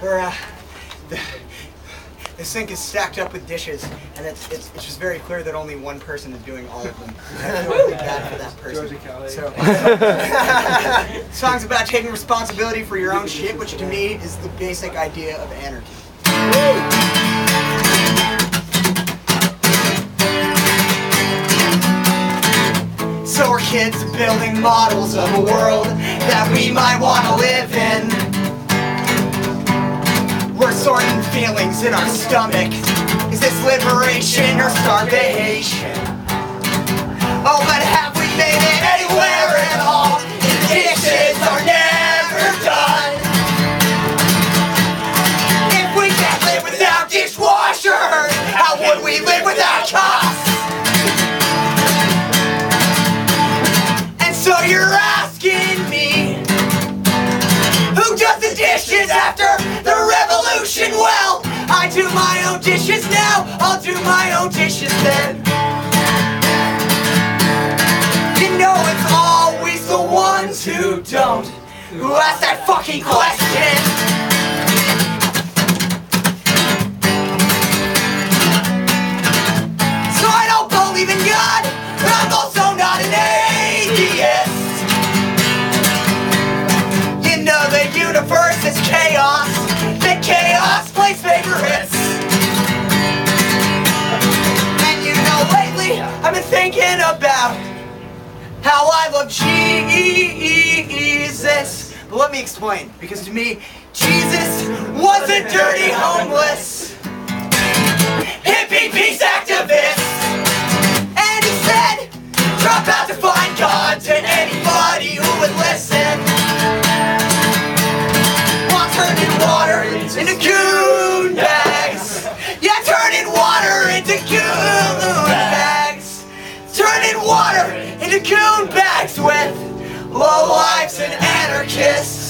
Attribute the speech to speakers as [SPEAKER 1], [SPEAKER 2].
[SPEAKER 1] Where the sink is stacked up with dishes, and it's just very clear that only one person is doing all of them. I feel really bad for that person. So, song's about taking responsibility for your own shit, which to me is the basic idea of anarchy. So we're kids building models of a world that we might want to live in. We're sorting feelings in our stomach. Is this liberation or starvation? Oh, but have we made it anywhere at all? The dishes are never done. If we can't live without dishwashers, how would we live without cops? And so you're asking me, who does the dishes after the revolution? Well, I do my own dishes now, I'll do my own dishes then. You know it's always the ones who don't who ask that fucking question. So I don't believe in God, but I'm also not an atheist. You know the universe is chaos, that chaos plays favorites. And you know lately I've been thinking about how I love Jesus. But let me explain, because to me, Jesus was a dirty homeless hippie peace activist. And he said, drop out to find God to anybody who would listen. While turning water into goon bags. Yeah, turning water into goon bags. Turning water into goon bags with low lives and anarchists.